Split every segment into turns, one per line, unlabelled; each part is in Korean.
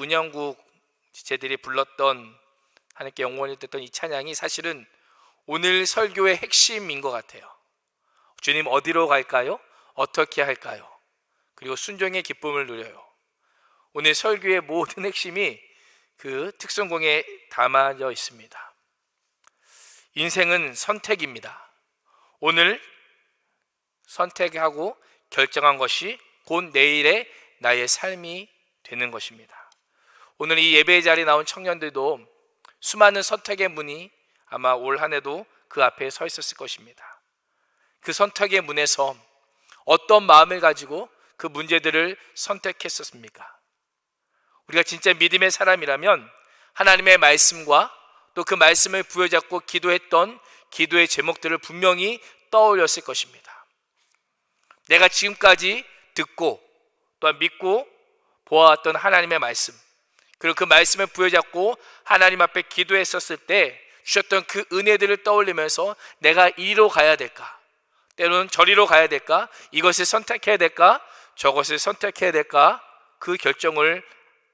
문영국 지체들이 불렀던 하나님께 영원히 됐던 이 찬양이 사실은 오늘 설교의 핵심인 것 같아요. 주님 어디로 갈까요? 어떻게 할까요? 그리고 순종의 기쁨을 누려요. 오늘 설교의 모든 핵심이 그 특성공에 담아져 있습니다. 인생은 선택입니다. 오늘 선택하고 결정한 것이 곧 내일의 나의 삶이 되는 것입니다. 오늘 이 예배의 자리에 나온 청년들도 수많은 선택의 문이 아마 올 한 해도 그 앞에 서 있었을 것입니다. 그 선택의 문에서 어떤 마음을 가지고 그 문제들을 선택했었습니까? 우리가 진짜 믿음의 사람이라면 하나님의 말씀과 또 그 말씀을 부여잡고 기도했던 기도의 제목들을 분명히 떠올렸을 것입니다. 내가 지금까지 듣고 또한 믿고 보아왔던 하나님의 말씀, 그리고 그 말씀을 부여잡고 하나님 앞에 기도했었을 때 주셨던 그 은혜들을 떠올리면서 내가 이리로 가야 될까? 때로는 저리로 가야 될까? 이것을 선택해야 될까? 저것을 선택해야 될까? 그 결정을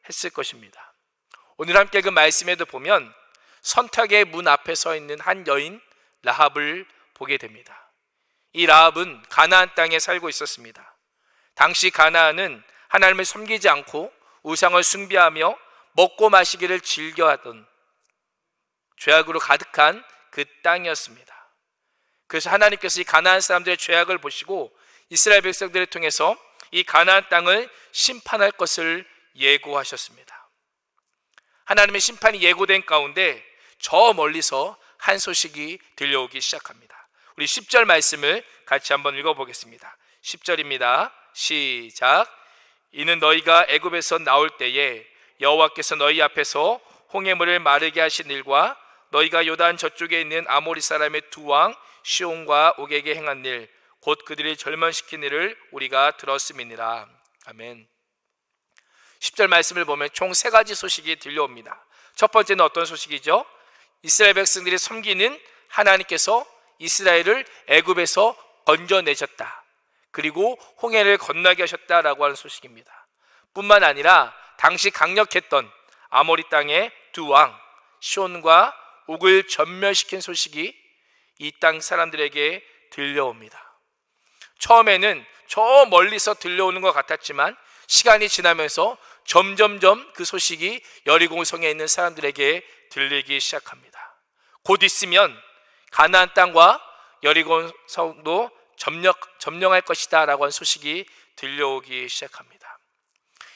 했을 것입니다. 오늘 함께 그 말씀에도 보면 선택의 문 앞에 서 있는 한 여인 라합을 보게 됩니다. 이 라합은 가나안 땅에 살고 있었습니다. 당시 가나안은 하나님을 섬기지 않고 우상을 숭배하며 먹고 마시기를 즐겨하던 죄악으로 가득한 그 땅이었습니다. 그래서 하나님께서 이 가나안 사람들의 죄악을 보시고 이스라엘 백성들을 통해서 이 가나안 땅을 심판할 것을 예고하셨습니다. 하나님의 심판이 예고된 가운데 저 멀리서 한 소식이 들려오기 시작합니다. 우리 10절 말씀을 같이 한번 읽어보겠습니다. 10절입니다. 시작. 이는 너희가 애굽에서 나올 때에 여호와께서 너희 앞에서 홍해물을 마르게 하신 일과 너희가 요단 저쪽에 있는 아모리 사람의 두 왕 시온과 옥에게 행한 일 곧 그들이 절망시킨 일을 우리가 들었음이니라. 아멘. 10절 말씀을 보면 총 3가지 소식이 들려옵니다. 첫 번째는 어떤 소식이죠? 이스라엘 백성들이 섬기는 하나님께서 이스라엘을 애굽에서 건져내셨다. 그리고 홍해를 건너게 하셨다라고 하는 소식입니다. 뿐만 아니라 당시 강력했던 아모리 땅의 두 왕 시온과 옥을 전멸시킨 소식이 이 땅 사람들에게 들려옵니다. 처음에는 저 멀리서 들려오는 것 같았지만 시간이 지나면서 점점점 그 소식이 여리고 성에 있는 사람들에게 들리기 시작합니다. 곧 있으면 가나안 땅과 여리고 성도 점령할 것이다 라고 하는 소식이 들려오기 시작합니다.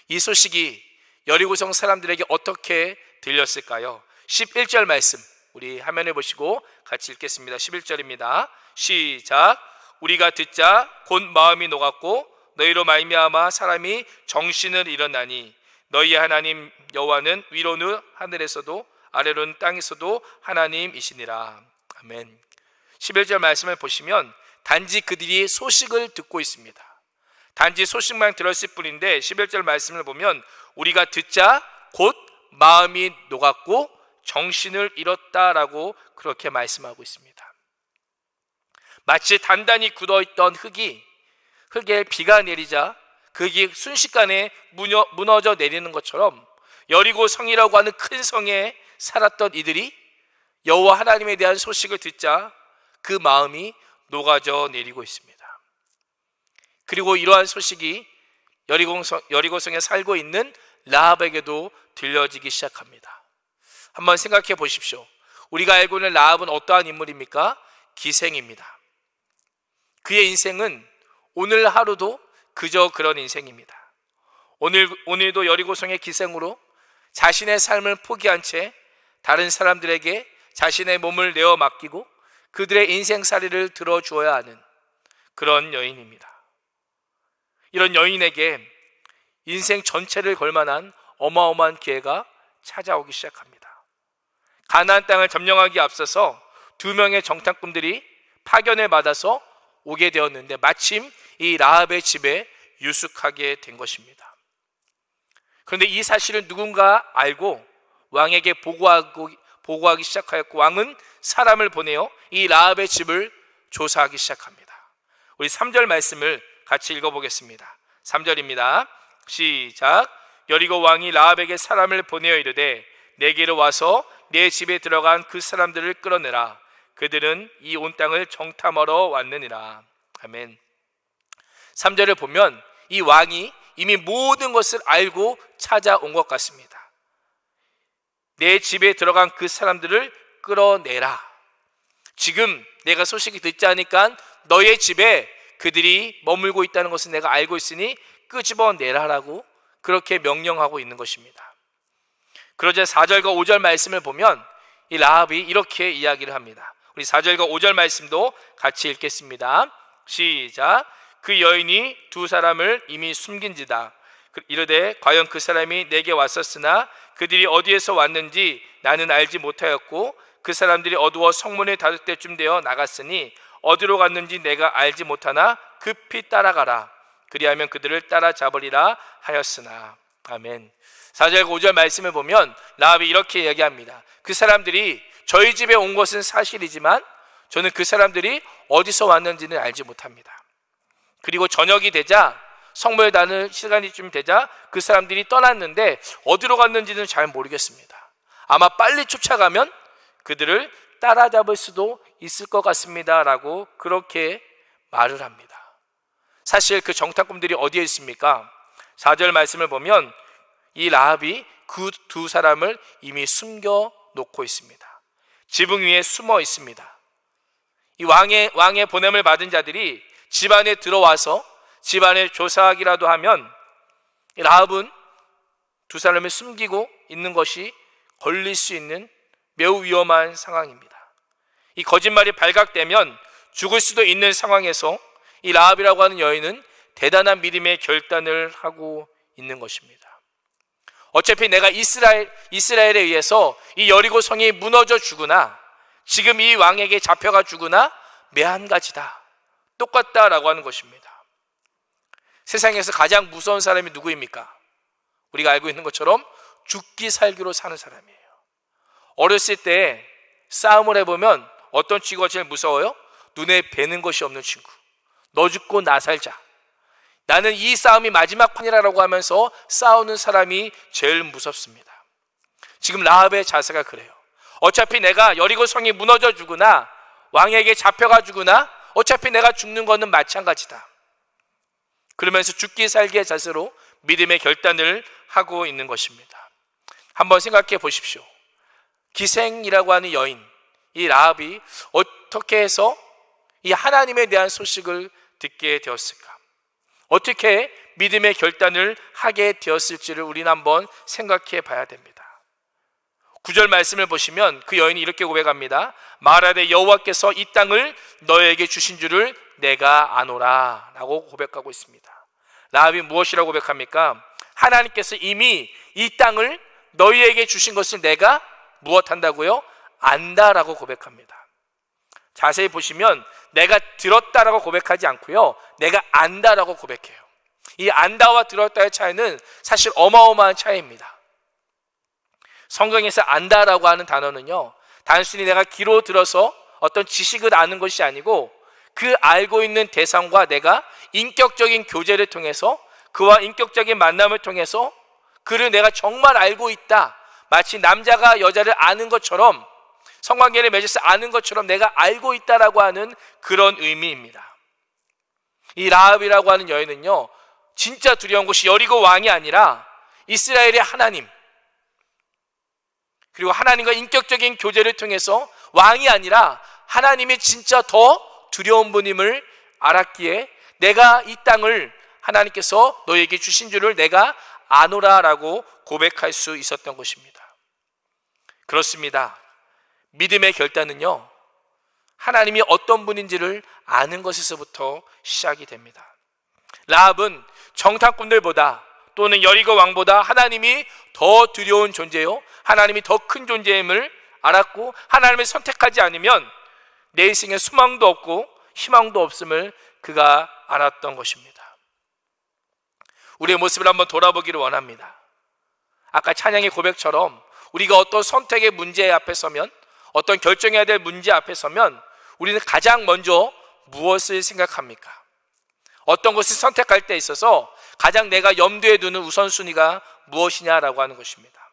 이 소식이 여리고성 사람들에게 어떻게 들렸을까요? 11절 말씀 우리 화면에 보시고 같이 읽겠습니다. 11절입니다. 시작. 우리가 듣자 곧 마음이 녹았고 너희로 말미암아 사람이 정신을 잃었나니 너희의 하나님 여호와는 위로는 하늘에서도 아래로는 땅에서도 하나님이시니라. 아멘. 11절 말씀을 보시면 단지 그들이 소식을 듣고 있습니다. 단지 소식만 들었을 뿐인데 11절 말씀을 보면 우리가 듣자 곧 마음이 녹았고 정신을 잃었다라고 그렇게 말씀하고 있습니다. 마치 단단히 굳어있던 흙에 비가 내리자 그 흙이 순식간에 무너져 내리는 것처럼 여리고 성이라고 하는 큰 성에 살았던 이들이 여호와 하나님에 대한 소식을 듣자 그 마음이 녹아져 내리고 있습니다. 그리고 이러한 소식이 여리고성에 살고 있는 라합에게도 들려지기 시작합니다. 한번 생각해 보십시오. 우리가 알고 있는 라합은 어떠한 인물입니까? 기생입니다. 그의 인생은 오늘 하루도 그저 그런 인생입니다. 오늘도 여리고성의 기생으로 자신의 삶을 포기한 채 다른 사람들에게 자신의 몸을 내어 맡기고 그들의 인생살이를 들어주어야 하는 그런 여인입니다. 이런 여인에게 인생 전체를 걸만한 어마어마한 기회가 찾아오기 시작합니다. 가나안 땅을 점령하기에 앞서서 2명의 정탐꾼들이 파견을 받아서 오게 되었는데 마침 이 라합의 집에 유숙하게 된 것입니다. 그런데 이 사실을 누군가 알고 왕에게 보고하기 시작하였고 왕은 사람을 보내어 이 라합의 집을 조사하기 시작합니다. 우리 3절 말씀을 같이 읽어보겠습니다. 3절입니다. 시작. 여리고 왕이 라합에게 사람을 보내어 이르되 내게로 와서 내 집에 들어간 그 사람들을 끌어내라. 그들은 이 온 땅을 정탐하러 왔느니라. 아멘. 3절을 보면 이 왕이 이미 모든 것을 알고 찾아온 것 같습니다. 내 집에 들어간 그 사람들을 끌어내라. 지금 내가 소식이 듣지 않으니까 너의 집에 그들이 머물고 있다는 것을 내가 알고 있으니 끄집어내라라고 그렇게 명령하고 있는 것입니다. 그러자 4절과 5절 말씀을 보면 이 라합이 이렇게 이야기를 합니다. 우리 4절과 5절 말씀도 같이 읽겠습니다. 시작. 그 여인이 두 사람을 이미 숨긴지다. 이르되 과연 그 사람이 내게 왔었으나 그들이 어디에서 왔는지 나는 알지 못하였고 그 사람들이 어두워 성문에 닫을 때쯤 되어 나갔으니 어디로 갔는지 내가 알지 못하나 급히 따라가라. 그리하면 그들을 따라잡으리라 하였으나. 아멘. 4절 5절 말씀을 보면 라합이 이렇게 이야기합니다. 그 사람들이 저희 집에 온 것은 사실이지만 저는 그 사람들이 어디서 왔는지는 알지 못합니다. 그리고 저녁이 되자 성문에 닫는 시간이 좀 되자 그 사람들이 떠났는데 어디로 갔는지는 잘 모르겠습니다. 아마 빨리 쫓아가면 그들을 따라잡을 수도 있을 것 같습니다 라고 그렇게 말을 합니다. 사실 그 정탐꾼들이 어디에 있습니까? 4절 말씀을 보면 이 라합이 그 두 사람을 이미 숨겨 놓고 있습니다. 지붕 위에 숨어 있습니다. 이 왕의 보냄을 받은 자들이 집 안에 들어와서 집 안에 조사하기라도 하면 라합은 두 사람을 숨기고 있는 것이 걸릴 수 있는 매우 위험한 상황입니다. 이 거짓말이 발각되면 죽을 수도 있는 상황에서 이 라합이라고 하는 여인은 대단한 믿음의 결단을 하고 있는 것입니다. 어차피 내가 이스라엘에 의해서 이 여리고 성이 무너져 죽으나 지금 이 왕에게 잡혀가 죽으나 매한가지다. 똑같다라고 하는 것입니다. 세상에서 가장 무서운 사람이 누구입니까? 우리가 알고 있는 것처럼 죽기 살기로 사는 사람이에요. 어렸을 때 싸움을 해보면 어떤 친구가 제일 무서워요? 눈에 뵈는 것이 없는 친구. 너 죽고 나 살자. 나는 이 싸움이 마지막 판이라고 하면서 싸우는 사람이 제일 무섭습니다. 지금 라합의 자세가 그래요. 어차피 내가 여리고 성이 무너져 죽으나 왕에게 잡혀가 죽으나 어차피 내가 죽는 것은 마찬가지다. 그러면서 죽기 살기의 자세로 믿음의 결단을 하고 있는 것입니다. 한번 생각해 보십시오. 기생이라고 하는 여인, 이 라합이 어떻게 해서 이 하나님에 대한 소식을 듣게 되었을까? 어떻게 믿음의 결단을 하게 되었을지를 우리는 한번 생각해 봐야 됩니다. 9절 말씀을 보시면 그 여인이 이렇게 고백합니다. 말하되 여호와께서 이 땅을 너에게 주신 줄을 내가 아노라 라고 고백하고 있습니다. 라합이 무엇이라고 고백합니까? 하나님께서 이미 이 땅을 너희에게 주신 것을 내가 무엇한다고요? 안다라고 고백합니다. 자세히 보시면 내가 들었다라고 고백하지 않고요, 내가 안다라고 고백해요. 이 안다와 들었다의 차이는 사실 어마어마한 차이입니다. 성경에서 안다라고 하는 단어는요, 단순히 내가 귀로 들어서 어떤 지식을 아는 것이 아니고 그 알고 있는 대상과 내가 인격적인 교제를 통해서 그와 인격적인 만남을 통해서 그를 내가 정말 알고 있다, 마치 남자가 여자를 아는 것처럼 성관계를 맺어서 아는 것처럼 내가 알고 있다라고 하는 그런 의미입니다. 이 라합이라고 하는 여인은요, 진짜 두려운 곳이 여리고 왕이 아니라 이스라엘의 하나님, 그리고 하나님과 인격적인 교제를 통해서 왕이 아니라 하나님이 진짜 더 두려운 분임을 알았기에 내가 이 땅을 하나님께서 너에게 주신 줄을 내가 아노라라고 고백할 수 있었던 것입니다. 그렇습니다. 믿음의 결단은요, 하나님이 어떤 분인지를 아는 것에서부터 시작이 됩니다. 라합은 정탐꾼들보다 또는 여리고 왕보다 하나님이 더 두려운 존재요, 하나님이 더 큰 존재임을 알았고 하나님을 선택하지 않으면 내 인생에 소망도 없고 희망도 없음을 그가 알았던 것입니다. 우리의 모습을 한번 돌아보기를 원합니다. 아까 찬양의 고백처럼 우리가 어떤 선택의 문제 앞에 서면, 어떤 결정해야 될 문제 앞에 서면 우리는 가장 먼저 무엇을 생각합니까? 어떤 것을 선택할 때 있어서 가장 내가 염두에 두는 우선순위가 무엇이냐라고 하는 것입니다.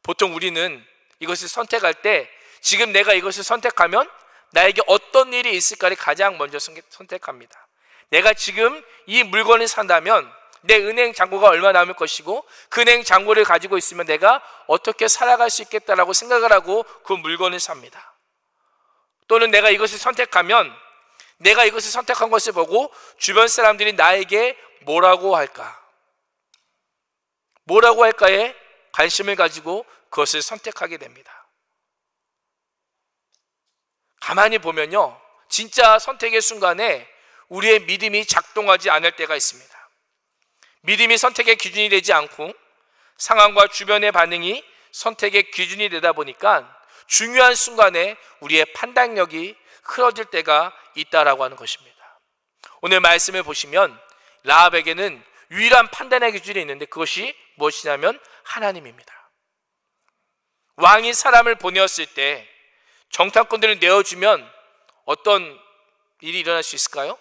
보통 우리는 이것을 선택할 때 지금 내가 이것을 선택하면 나에게 어떤 일이 있을까를 가장 먼저 선택합니다. 내가 지금 이 물건을 산다면 내 은행 잔고가 얼마 남을 것이고 그 은행 잔고를 가지고 있으면 내가 어떻게 살아갈 수 있겠다라고 생각을 하고 그 물건을 삽니다. 또는 내가 이것을 선택하면 내가 이것을 선택한 것을 보고 주변 사람들이 나에게 뭐라고 할까에 관심을 가지고 그것을 선택하게 됩니다. 가만히 보면요, 진짜 선택의 순간에 우리의 믿음이 작동하지 않을 때가 있습니다. 믿음이 선택의 기준이 되지 않고 상황과 주변의 반응이 선택의 기준이 되다 보니까 중요한 순간에 우리의 판단력이 흐려질 때가 있다라고 하는 것입니다. 오늘 말씀을 보시면 라합에게는 유일한 판단의 기준이 있는데 그것이 무엇이냐면 하나님입니다. 왕이 사람을 보내었을 때 정탐꾼들을 내어주면 어떤 일이 일어날 수 있을까요?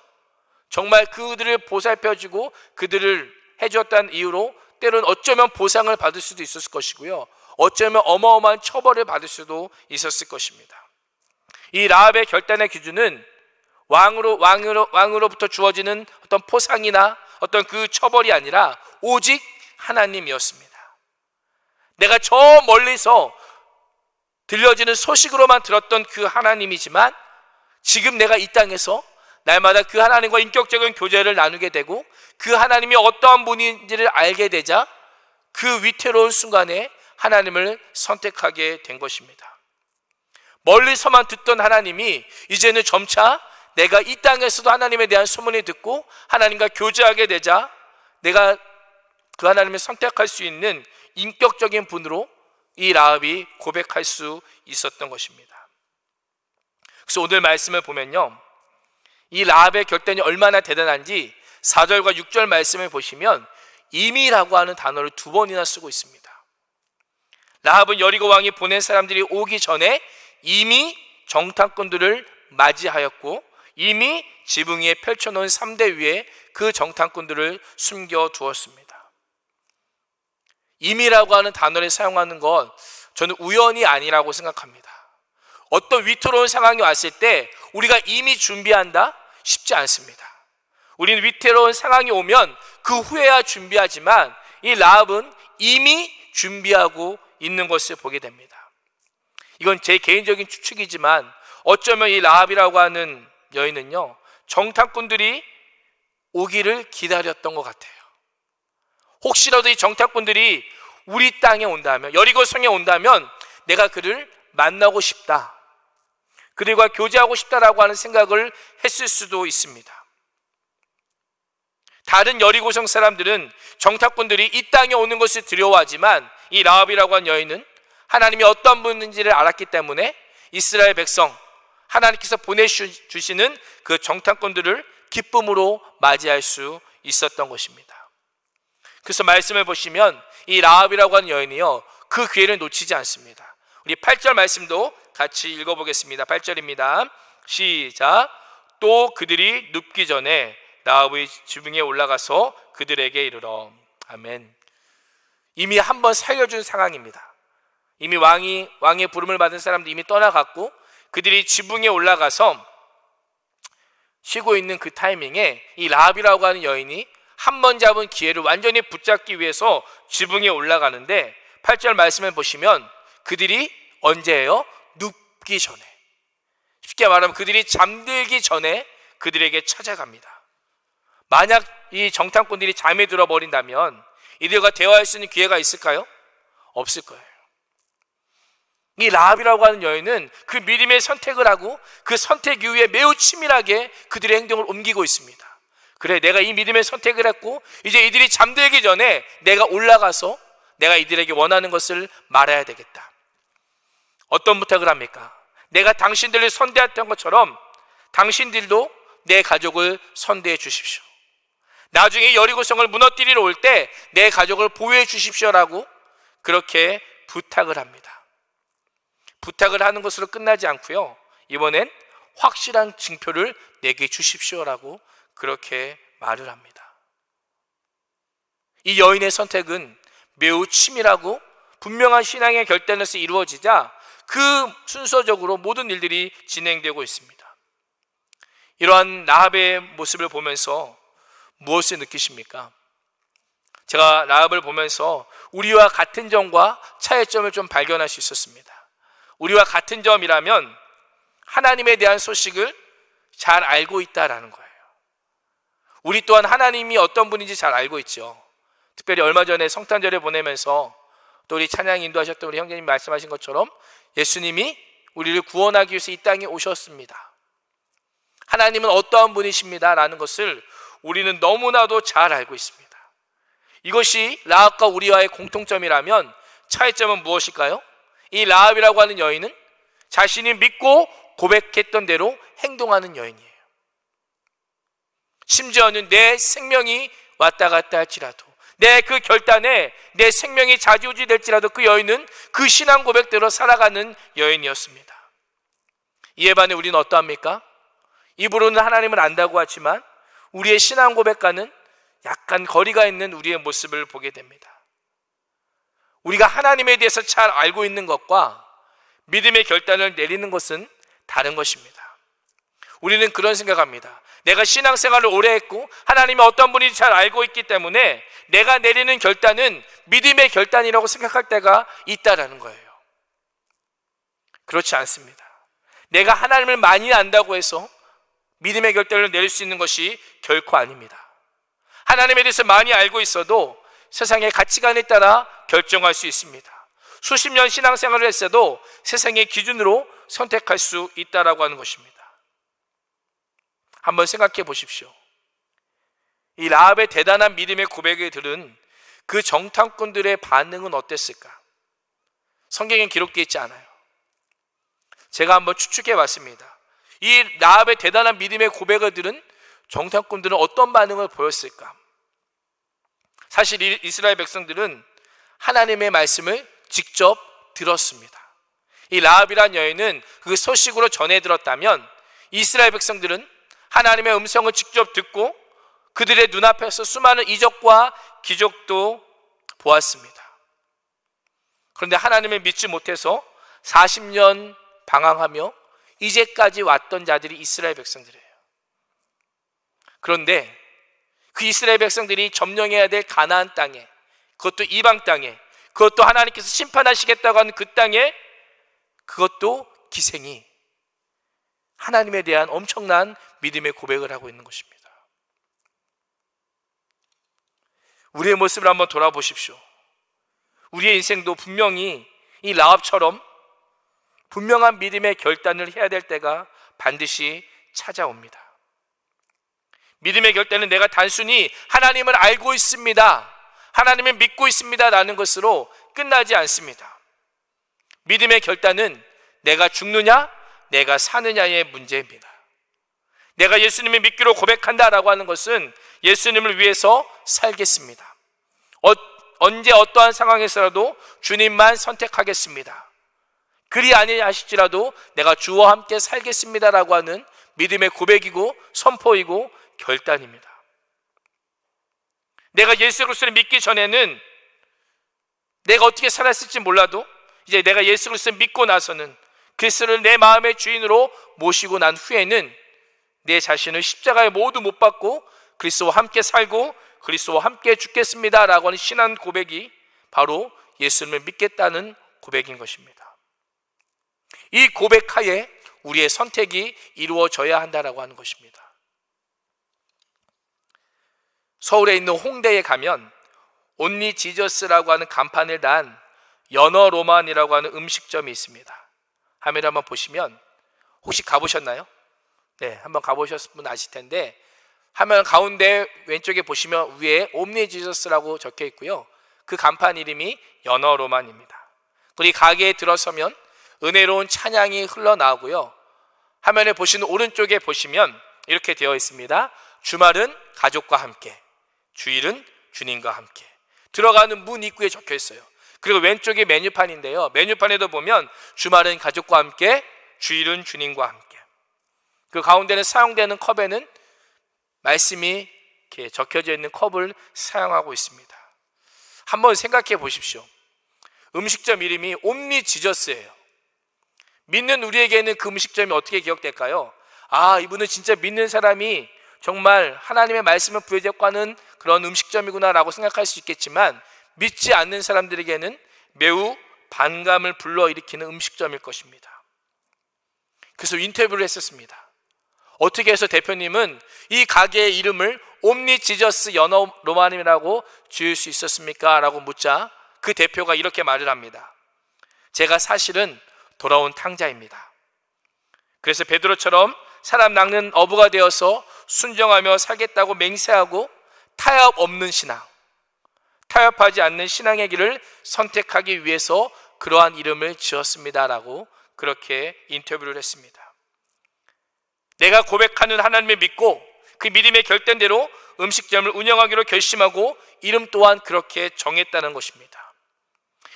정말 그들을 보살펴주고 그들을 해주었다는 이유로 때로는 어쩌면 보상을 받을 수도 있었을 것이고요, 어쩌면 어마어마한 처벌을 받을 수도 있었을 것입니다. 이 라합의 결단의 기준은 왕으로부터 주어지는 어떤 포상이나 어떤 그 처벌이 아니라 오직 하나님이었습니다. 내가 저 멀리서 들려지는 소식으로만 들었던 그 하나님이지만 지금 내가 이 땅에서 날마다 그 하나님과 인격적인 교제를 나누게 되고 그 하나님이 어떠한 분인지를 알게 되자 그 위태로운 순간에 하나님을 선택하게 된 것입니다. 멀리서만 듣던 하나님이 이제는 점차 내가 이 땅에서도 하나님에 대한 소문을 듣고 하나님과 교제하게 되자 내가 그 하나님을 선택할 수 있는 인격적인 분으로 이 라합이 고백할 수 있었던 것입니다. 그래서 오늘 말씀을 보면요, 이 라합의 결단이 얼마나 대단한지 4절과 6절 말씀을 보시면 이미라고 하는 단어를 2번이나 쓰고 있습니다. 라합은 여리고 왕이 보낸 사람들이 오기 전에 이미 정탐꾼들을 맞이하였고 이미 지붕 위에 펼쳐놓은 3대 위에 그 정탐꾼들을 숨겨두었습니다. 이미라고 하는 단어를 사용하는 건 저는 우연이 아니라고 생각합니다. 어떤 위태로운 상황이 왔을 때 우리가 이미 준비한다? 쉽지 않습니다. 우리는 위태로운 상황이 오면 그 후에야 준비하지만 이 라합은 이미 준비하고 있는 것을 보게 됩니다. 이건 제 개인적인 추측이지만 어쩌면 이 라합이라고 하는 여인은요, 정탐꾼들이 오기를 기다렸던 것 같아요. 혹시라도 이 정탐꾼들이 우리 땅에 온다면, 여리고성에 온다면 내가 그를 만나고 싶다, 그들과 교제하고 싶다라고 하는 생각을 했을 수도 있습니다. 다른 여리고성 사람들은 정탐꾼들이 이 땅에 오는 것을 두려워하지만 이 라합이라고 하는 여인은 하나님이 어떤 분인지를 알았기 때문에 이스라엘 백성, 하나님께서 보내주시는 그 정탐꾼들을 기쁨으로 맞이할 수 있었던 것입니다. 그래서 말씀을 보시면 이 라합이라고 하는 여인이요, 그 기회를 놓치지 않습니다. 우리 8절 말씀도 같이 읽어보겠습니다. 8절입니다. 시작. 또 그들이 눕기 전에 라합의 지붕에 올라가서 그들에게 이르러. 아멘. 이미 한번 살려준 상황입니다. 이미 왕의 부름을 받은 사람들이 이미 떠나갔고 그들이 지붕에 올라가서 쉬고 있는 그 타이밍에 이 라합이라고 하는 여인이 한 번 잡은 기회를 완전히 붙잡기 위해서 지붕에 올라가는데 8절 말씀을 보시면 그들이 언제예요? 눕기 전에, 쉽게 말하면 그들이 잠들기 전에 그들에게 찾아갑니다. 만약 이 정탐꾼들이 잠에 들어버린다면 이들과 대화할 수 있는 기회가 있을까요? 없을 거예요. 이 라합이라고 하는 여인은 그 믿음의 선택을 하고 그 선택 이후에 매우 치밀하게 그들의 행동을 옮기고 있습니다. 그래, 내가 이 믿음의 선택을 했고 이제 이들이 잠들기 전에 내가 올라가서 내가 이들에게 원하는 것을 말해야 되겠다. 어떤 부탁을 합니까? 내가 당신들을 선대했던 것처럼 당신들도 내 가족을 선대해 주십시오. 나중에 여리고성을 무너뜨리러 올 때 내 가족을 보호해 주십시오라고 그렇게 부탁을 합니다. 부탁을 하는 것으로 끝나지 않고요, 이번엔 확실한 징표를 내게 주십시오라고 그렇게 말을 합니다. 이 여인의 선택은 매우 치밀하고 분명한 신앙의 결단에서 이루어지자 그 순서적으로 모든 일들이 진행되고 있습니다. 이러한 라합의 모습을 보면서 무엇을 느끼십니까? 제가 라합을 보면서 우리와 같은 점과 차이점을 좀 발견할 수 있었습니다. 우리와 같은 점이라면 하나님에 대한 소식을 잘 알고 있다라는 거예요. 우리 또한 하나님이 어떤 분인지 잘 알고 있죠. 특별히 얼마 전에 성탄절에 보내면서 또 우리 찬양 인도하셨던 우리 형제님 말씀하신 것처럼 예수님이 우리를 구원하기 위해서 이 땅에 오셨습니다. 하나님은 어떠한 분이십니다 라는 것을 우리는 너무나도 잘 알고 있습니다. 이것이 라합과 우리와의 공통점이라면 차이점은 무엇일까요? 이 라합이라고 하는 여인은 자신이 믿고 고백했던 대로 행동하는 여인이에요. 심지어는 내 생명이 왔다 갔다 할지라도, 내 그 결단에 내 생명이 좌지우지 될지라도 그 여인은 그 신앙 고백대로 살아가는 여인이었습니다. 이에 반해 우리는 어떠합니까? 입으로는 하나님을 안다고 하지만 우리의 신앙 고백과는 약간 거리가 있는 우리의 모습을 보게 됩니다. 우리가 하나님에 대해서 잘 알고 있는 것과 믿음의 결단을 내리는 것은 다른 것입니다. 우리는 그런 생각합니다. 내가 신앙생활을 오래 했고 하나님이 어떤 분인지 잘 알고 있기 때문에 내가 내리는 결단은 믿음의 결단이라고 생각할 때가 있다라는 거예요. 그렇지 않습니다. 내가 하나님을 많이 안다고 해서 믿음의 결단을 내릴 수 있는 것이 결코 아닙니다. 하나님에 대해서 많이 알고 있어도 세상의 가치관에 따라 결정할 수 있습니다. 수십 년 신앙생활을 했어도 세상의 기준으로 선택할 수 있다라고 하는 것입니다. 한번 생각해 보십시오. 이 라합의 대단한 믿음의 고백을 들은 그 정탐꾼들의 반응은 어땠을까? 성경에 기록되어 있지 않아요. 제가 한번 추측해 봤습니다. 이 라합의 대단한 믿음의 고백을 들은 정탐꾼들은 어떤 반응을 보였을까? 사실 이스라엘 백성들은 하나님의 말씀을 직접 들었습니다. 이 라합이란 여인은 그 소식으로 전해 들었다면 이스라엘 백성들은 하나님의 음성을 직접 듣고 그들의 눈앞에서 수많은 이적과 기적도 보았습니다. 그런데 하나님을 믿지 못해서 40년 방황하며 이제까지 왔던 자들이 이스라엘 백성들이에요. 그런데 그 이스라엘 백성들이 점령해야 될 가나안 땅에, 그것도 이방 땅에, 그것도 하나님께서 심판하시겠다고 하는 그 땅에, 그것도 기생이 하나님에 대한 엄청난 믿음의 고백을 하고 있는 것입니다. 우리의 모습을 한번 돌아보십시오. 우리의 인생도 분명히 이 라합처럼 분명한 믿음의 결단을 해야 될 때가 반드시 찾아옵니다. 믿음의 결단은 내가 단순히 하나님을 알고 있습니다, 하나님을 믿고 있습니다 라는 것으로 끝나지 않습니다. 믿음의 결단은 내가 죽느냐 내가 사느냐의 문제입니다. 내가 예수님을 믿기로 고백한다라고 하는 것은 예수님을 위해서 살겠습니다. 언제 어떠한 상황에서라도 주님만 선택하겠습니다. 그리 아니하실지라도 내가 주와 함께 살겠습니다라고 하는 믿음의 고백이고 선포이고 결단입니다. 내가 예수 그리스도를 믿기 전에는 내가 어떻게 살았을지 몰라도 이제 내가 예수 그리스도를 믿고 나서는 그리스도를 내 마음의 주인으로 모시고 난 후에는 내 자신을 십자가에 모두 못 박고 그리스도와 함께 살고 그리스도와 함께 죽겠습니다 라고 하는 신앙 고백이 바로 예수님을 믿겠다는 고백인 것입니다. 이 고백하에 우리의 선택이 이루어져야 한다라고 하는 것입니다. 서울에 있는 홍대에 가면 온리 지저스라고 하는 간판을 단 연어 로만이라고 하는 음식점이 있습니다. 화면을 한번 보시면, 혹시 가보셨나요? 네, 한번 가보셨을 분 아실 텐데, 화면 가운데 왼쪽에 보시면 위에 옴니 지저스라고 적혀 있고요, 그 간판 이름이 연어 로만입니다. 우리 가게에 들어서면 은혜로운 찬양이 흘러나오고요, 화면에 보시는 오른쪽에 보시면 이렇게 되어 있습니다. 주말은 가족과 함께, 주일은 주님과 함께. 들어가는 문 입구에 적혀 있어요. 그리고 왼쪽에 메뉴판인데요, 메뉴판에도 보면 주말은 가족과 함께, 주일은 주님과 함께. 그 가운데는 사용되는 컵에는 말씀이 이렇게 적혀져 있는 컵을 사용하고 있습니다. 한번 생각해 보십시오. 음식점 이름이 옴니 지저스예요. 믿는 우리에게는 그 음식점이 어떻게 기억될까요? 아, 이분은 진짜 믿는 사람이 정말 하나님의 말씀을 부여잡고 하는 그런 음식점이구나 라고 생각할 수 있겠지만, 믿지 않는 사람들에게는 매우 반감을 불러일으키는 음식점일 것입니다. 그래서 인터뷰를 했었습니다. 어떻게 해서 대표님은 이 가게의 이름을 옴니 지저스 연어 로마님이라고 지을 수 있었습니까? 라고 묻자 그 대표가 이렇게 말을 합니다. 제가 사실은 돌아온 탕자입니다. 그래서 베드로처럼 사람 낚는 어부가 되어서 순종하며 살겠다고 맹세하고 타협 없는 신앙, 타협하지 않는 신앙의 길을 선택하기 위해서 그러한 이름을 지었습니다 라고 그렇게 인터뷰를 했습니다. 내가 고백하는 하나님을 믿고 그 믿음의 결단대로 음식점을 운영하기로 결심하고 이름 또한 그렇게 정했다는 것입니다.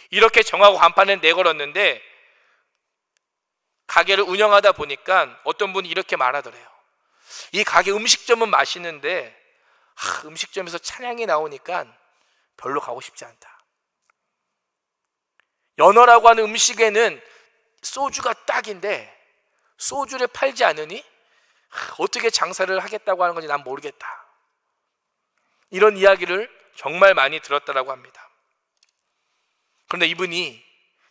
이렇게 정하고 간판에 내걸었는데 가게를 운영하다 보니까 어떤 분이 이렇게 말하더래요. 이 가게 음식점은 맛있는데 음식점에서 찬양이 나오니까 별로 가고 싶지 않다. 연어라고 하는 음식에는 소주가 딱인데 소주를 팔지 않으니 어떻게 장사를 하겠다고 하는 건지 난 모르겠다. 이런 이야기를 정말 많이 들었다라고 합니다. 그런데 이분이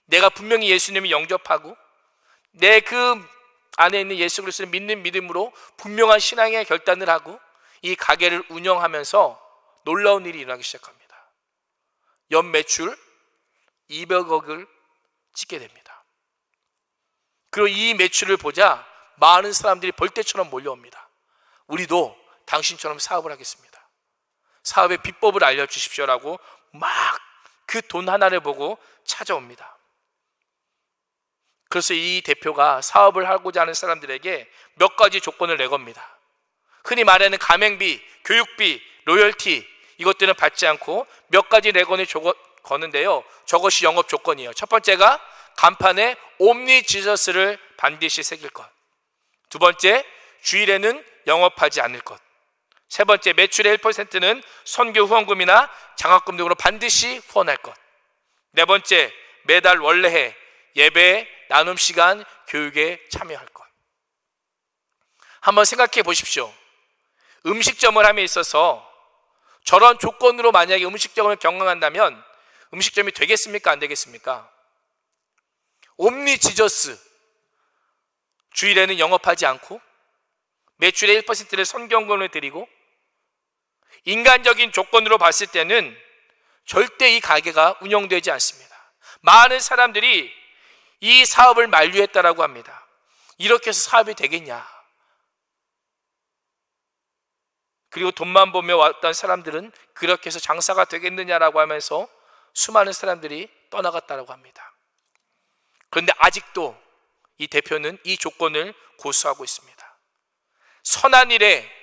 내가 분명히 예수님을 영접하고 내 그 안에 있는 예수 그리스도를 믿는 믿음으로 분명한 신앙의 결단을 하고 이 가게를 운영하면서 놀라운 일이 일어나기 시작합니다. 연 매출 200억을 찍게 됩니다. 그리고 이 매출을 보자 많은 사람들이 벌떼처럼 몰려옵니다. 우리도 당신처럼 사업을 하겠습니다. 사업의 비법을 알려주십시오라고 막 그 돈 하나를 보고 찾아옵니다. 그래서 이 대표가 사업을 하고자 하는 사람들에게 몇 가지 조건을 내겁니다. 흔히 말하는 가맹비, 교육비, 로열티 이것들은 받지 않고 몇 가지 내건을 거는데요. 저것이 영업 조건이에요. 첫 번째가 간판에 옴니 지저스를 반드시 새길 것. 두 번째, 주일에는 영업하지 않을 것. 세 번째, 매출의 1%는 선교 후원금이나 장학금 등으로 반드시 후원할 것. 네 번째, 매달 원래회, 예배, 나눔 시간, 교육에 참여할 것. 한번 생각해 보십시오. 음식점을 함에 있어서 저런 조건으로 만약에 음식점을 경영한다면 음식점이 되겠습니까? 안 되겠습니까? 옴니 지저스, 주일에는 영업하지 않고 매출의 1%를 선교원금을 드리고 인간적인 조건으로 봤을 때는 절대 이 가게가 운영되지 않습니다. 많은 사람들이 이 사업을 만류했다라고 합니다. 이렇게 해서 사업이 되겠냐? 그리고 돈만 보며 왔던 사람들은 그렇게 해서 장사가 되겠느냐라고 하면서 수많은 사람들이 떠나갔다라고 합니다. 그런데 아직도 이 대표는 이 조건을 고수하고 있습니다. 선한 일에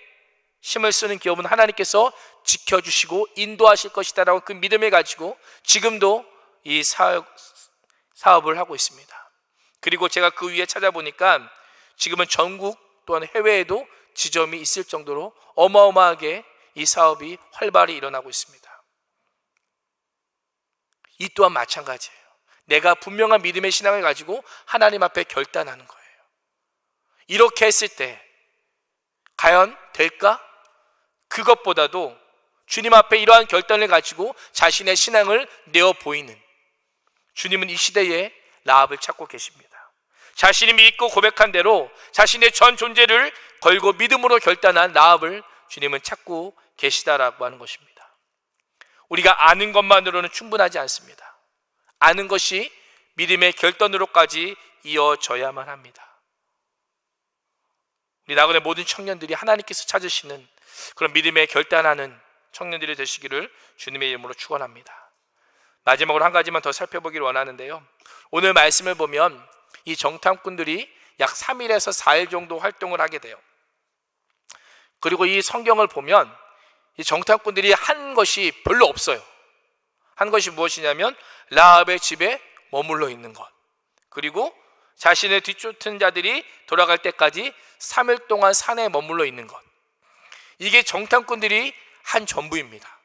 힘을 쓰는 기업은 하나님께서 지켜주시고 인도하실 것이다라고 그 믿음을 가지고 지금도 이 사업을 하고 있습니다. 그리고 제가 그 위에 찾아보니까 지금은 전국 또한 해외에도 지점이 있을 정도로 어마어마하게 이 사업이 활발히 일어나고 있습니다. 이 또한 마찬가지예요. 내가 분명한 믿음의 신앙을 가지고 하나님 앞에 결단하는 거예요. 이렇게 했을 때 과연 될까? 그것보다도 주님 앞에 이러한 결단을 가지고 자신의 신앙을 내어 보이는, 주님은 이 시대에 라합을 찾고 계십니다. 자신이 믿고 고백한 대로 자신의 전 존재를 걸고 믿음으로 결단한 라합을 주님은 찾고 계시다라고 하는 것입니다. 우리가 아는 것만으로는 충분하지 않습니다. 아는 것이 믿음의 결단으로까지 이어져야만 합니다. 우리 나그네 모든 청년들이 하나님께서 찾으시는 그런 믿음의 결단하는 청년들이 되시기를 주님의 이름으로 축원합니다. 마지막으로 한 가지만 더 살펴보기를 원하는데요. 오늘 말씀을 보면 이 정탐꾼들이 약 3일에서 4일 정도 활동을 하게 돼요. 그리고 이 성경을 보면 이 정탐꾼들이 한 것이 별로 없어요. 한 것이 무엇이냐면 라합의 집에 머물러 있는 것, 그리고 자신을 뒤쫓은 자들이 돌아갈 때까지 3일 동안 산에 머물러 있는 것. 이게 정탐꾼들이 한 전부입니다.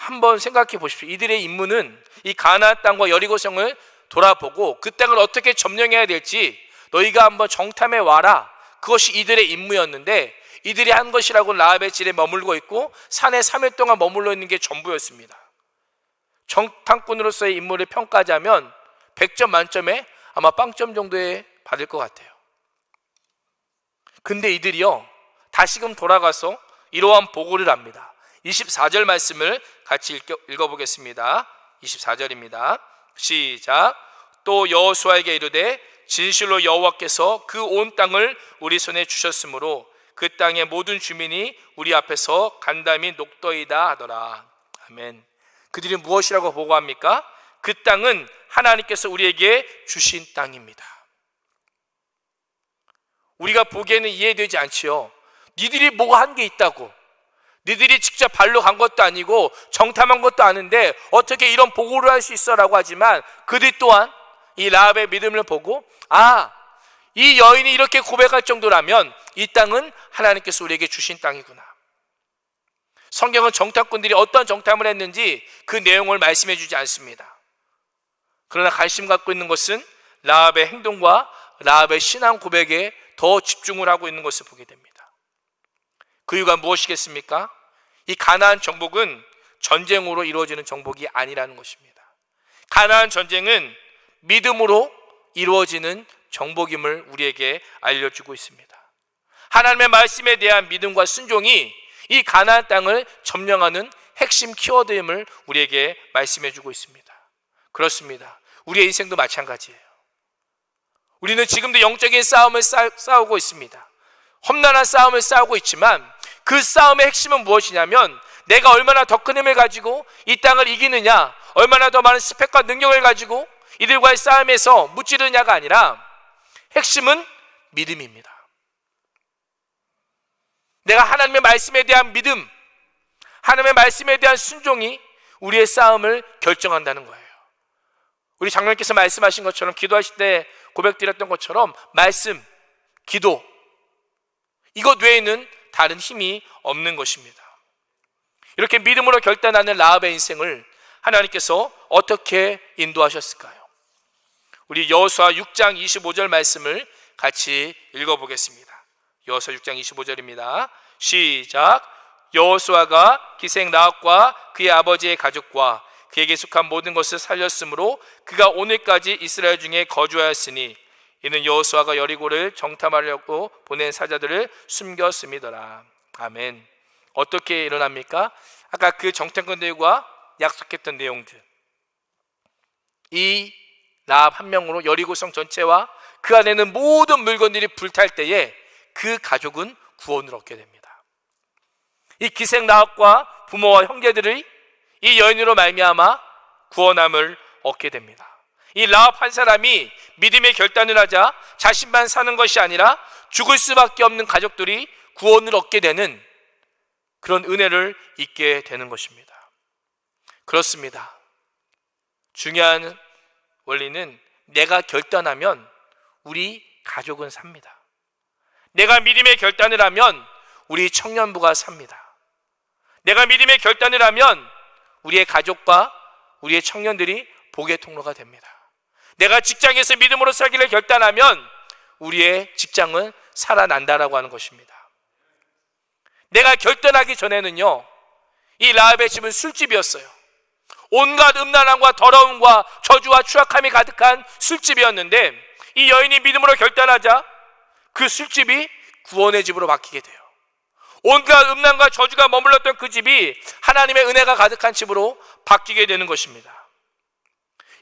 한번 생각해 보십시오. 이들의 임무는 이 가나안 땅과 여리고성을 돌아보고 그 땅을 어떻게 점령해야 될지 너희가 한번 정탐해 와라. 그것이 이들의 임무였는데 이들이 한 것이라고는 라합의 질에 머물고 있고 산에 3일 동안 머물러 있는 게 전부였습니다. 정탐꾼으로서의 임무를 평가하자면 100점 만점에 아마 빵점 정도에 받을 것 같아요. 근데 이들이요, 다시금 돌아가서 이러한 보고를 합니다. 24절 말씀을 같이 읽어보겠습니다. 24절입니다. 시작. 또 여호수아에게 이르되 진실로 여호와께서 그 온 땅을 우리 손에 주셨으므로 그 땅의 모든 주민이 우리 앞에서 간담이 녹더이다 하더라. 아멘. 그들이 무엇이라고 보고합니까? 그 땅은 하나님께서 우리에게 주신 땅입니다. 우리가 보기에는 이해되지 않지요. 니들이 뭐가 한 게 있다고, 니들이 직접 발로 간 것도 아니고 정탐한 것도 아닌데 어떻게 이런 보고를 할 수 있어? 라고 하지만 그들 또한 이 라합의 믿음을 보고 이 여인이 이렇게 고백할 정도라면 이 땅은 하나님께서 우리에게 주신 땅이구나. 성경은 정탐꾼들이 어떤 정탐을 했는지 그 내용을 말씀해 주지 않습니다. 그러나 관심 갖고 있는 것은 라합의 행동과 라합의 신앙 고백에 더 집중을 하고 있는 것을 보게 됩니다. 그 이유가 무엇이겠습니까? 이 가나안 정복은 전쟁으로 이루어지는 정복이 아니라는 것입니다. 가나안 전쟁은 믿음으로 이루어지는 정복임을 우리에게 알려주고 있습니다. 하나님의 말씀에 대한 믿음과 순종이 이 가나안 땅을 점령하는 핵심 키워드임을 우리에게 말씀해주고 있습니다. 그렇습니다. 우리의 인생도 마찬가지예요. 우리는 지금도 영적인 싸움을 싸우고 있습니다. 험난한 싸움을 싸우고 있지만 그 싸움의 핵심은 무엇이냐면 내가 얼마나 더 큰 힘을 가지고 이 땅을 이기느냐, 얼마나 더 많은 스펙과 능력을 가지고 이들과의 싸움에서 무찌르느냐가 아니라 핵심은 믿음입니다. 내가 하나님의 말씀에 대한 믿음, 하나님의 말씀에 대한 순종이 우리의 싸움을 결정한다는 거예요. 우리 장로님께서 말씀하신 것처럼, 기도하실 때 고백드렸던 것처럼 말씀, 기도, 이것 외에는 다른 힘이 없는 것입니다. 이렇게 믿음으로 결단하는 라합의 인생을 하나님께서 어떻게 인도하셨을까요? 우리 여호수아 6장 25절 말씀을 같이 읽어보겠습니다. 여호수아 6장 25절입니다. 시작. 여호수아가 기생 라합과 그의 아버지의 가족과 그에게 속한 모든 것을 살렸으므로 그가 오늘까지 이스라엘 중에 거주하였으니 이는 여호수아가 여리고를 정탐하려고 보낸 사자들을 숨겼음이더라. 아멘. 어떻게 일어납니까? 아까 그 정탐꾼들과 약속했던 내용들, 이 라합 한 명으로 여리고성 전체와 그 안에는 모든 물건들이 불탈 때에 그 가족은 구원을 얻게 됩니다. 이 기생 라합과 부모와 형제들이 이 여인으로 말미암아 구원함을 얻게 됩니다. 이 라합 한 사람이 믿음의 결단을 하자 자신만 사는 것이 아니라 죽을 수밖에 없는 가족들이 구원을 얻게 되는 그런 은혜를 잊게 되는 것입니다. 그렇습니다. 중요한 원리는 내가 결단하면 우리 가족은 삽니다. 내가 믿음의 결단을 하면 우리 청년부가 삽니다. 내가 믿음의 결단을 하면 우리의 가족과 우리의 청년들이 복의 통로가 됩니다. 내가 직장에서 믿음으로 살기를 결단하면 우리의 직장은 살아난다라고 하는 것입니다. 내가 결단하기 전에는요, 이 라합의 집은 술집이었어요. 온갖 음란함과 더러움과 저주와 추악함이 가득한 술집이었는데 이 여인이 믿음으로 결단하자 그 술집이 구원의 집으로 바뀌게 돼요. 온갖 음란과 저주가 머물렀던 그 집이 하나님의 은혜가 가득한 집으로 바뀌게 되는 것입니다.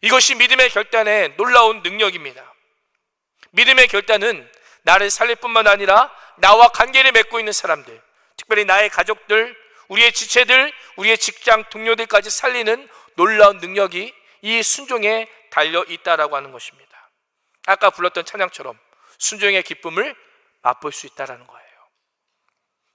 이것이 믿음의 결단의 놀라운 능력입니다. 믿음의 결단은 나를 살릴 뿐만 아니라 나와 관계를 맺고 있는 사람들, 특별히 나의 가족들, 우리의 지체들, 우리의 직장 동료들까지 살리는 놀라운 능력이 이 순종에 달려 있다라고 하는 것입니다. 아까 불렀던 찬양처럼 순종의 기쁨을 맛볼 수 있다라는 거예요.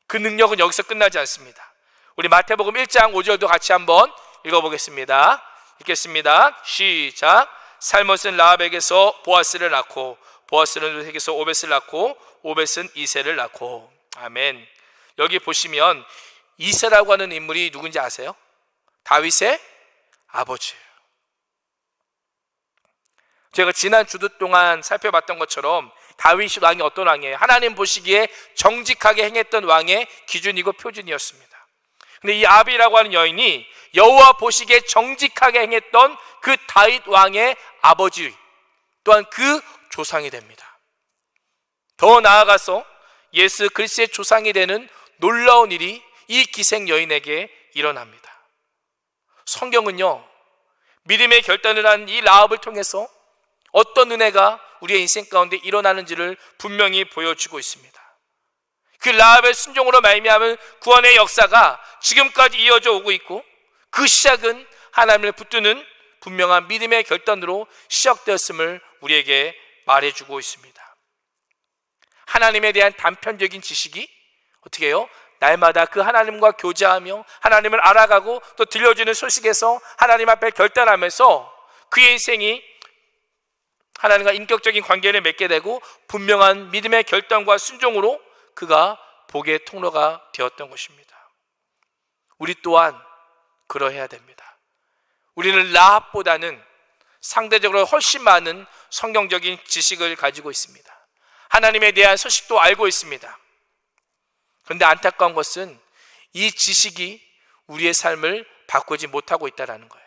그 능력은 여기서 끝나지 않습니다. 우리 마태복음 1장 5절도 같이 한번 읽어보겠습니다. 읽겠습니다. 시작. 살못은 라합에게서 보아스를 낳고 보아스는 룻에게서 오벳을 낳고 오벳은 이새를 낳고. 아멘. 여기 보시면 이새라고 하는 인물이 누군지 아세요? 다윗의 아버지예요. 제가 지난 주도 동안 살펴봤던 것처럼 다윗 왕이 어떤 왕이에요? 하나님 보시기에 정직하게 행했던 왕의 기준이고 표준이었습니다. 근데 이 아비라고 하는 여인이 여호와 보시기에 정직하게 행했던 그 다윗 왕의 아버지 또한 그 조상이 됩니다. 더 나아가서 예수 그리스도의 조상이 되는 놀라운 일이 이 기생 여인에게 일어납니다. 성경은요, 믿음의 결단을 한 이 라합을 통해서 어떤 은혜가 우리의 인생 가운데 일어나는지를 분명히 보여주고 있습니다. 그 라합의 순종으로 말미암은 구원의 역사가 지금까지 이어져 오고 있고, 그 시작은 하나님을 붙드는 분명한 믿음의 결단으로 시작되었음을 우리에게 말해주고 있습니다. 하나님에 대한 단편적인 지식이 어떻게 해요? 날마다 그 하나님과 교제하며 하나님을 알아가고 또 들려주는 소식에서 하나님 앞에 결단하면서 그의 인생이 하나님과 인격적인 관계를 맺게 되고 분명한 믿음의 결단과 순종으로 그가 복의 통로가 되었던 것입니다. 우리 또한 그러해야 됩니다. 우리는 라합보다는 상대적으로 훨씬 많은 성경적인 지식을 가지고 있습니다. 하나님에 대한 소식도 알고 있습니다. 그런데 안타까운 것은 이 지식이 우리의 삶을 바꾸지 못하고 있다는 거예요.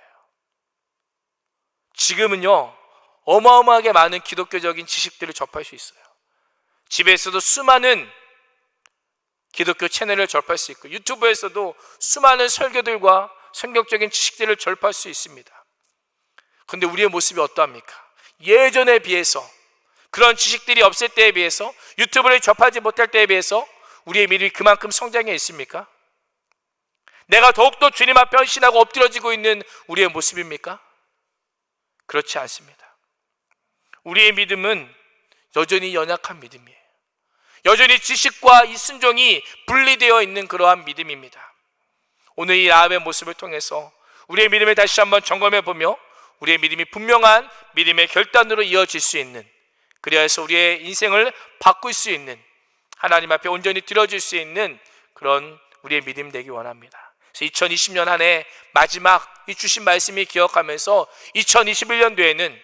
지금은요, 어마어마하게 많은 기독교적인 지식들을 접할 수 있어요. 집에서도 수많은 기독교 채널을 접할 수 있고, 유튜브에서도 수많은 설교들과 성경적인 지식들을 접할 수 있습니다. 그런데 우리의 모습이 어떠합니까? 예전에 비해서, 그런 지식들이 없을 때에 비해서, 유튜브를 접하지 못할 때에 비해서 우리의 믿음이 그만큼 성장해 있습니까? 내가 더욱더 주님 앞에 헌신하고 엎드려지고 있는 우리의 모습입니까? 그렇지 않습니다. 우리의 믿음은 여전히 연약한 믿음이에요. 여전히 지식과 이 순종이 분리되어 있는 그러한 믿음입니다. 오늘 이 라합의 모습을 통해서 우리의 믿음을 다시 한번 점검해 보며 우리의 믿음이 분명한 믿음의 결단으로 이어질 수 있는, 그리하여서 우리의 인생을 바꿀 수 있는, 하나님 앞에 온전히 드려질 수 있는 그런 우리의 믿음 되기 원합니다. 그래서 2020년 한 해 마지막 이 주신 말씀이 기억하면서 2021년도에는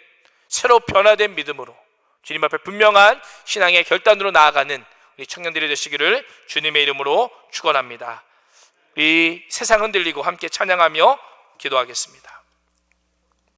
새로 변화된 믿음으로 주님 앞에 분명한 신앙의 결단으로 나아가는 우리 청년들이 되시기를 주님의 이름으로 축원합니다. 이 세상 흔들리고 함께 찬양하며 기도하겠습니다.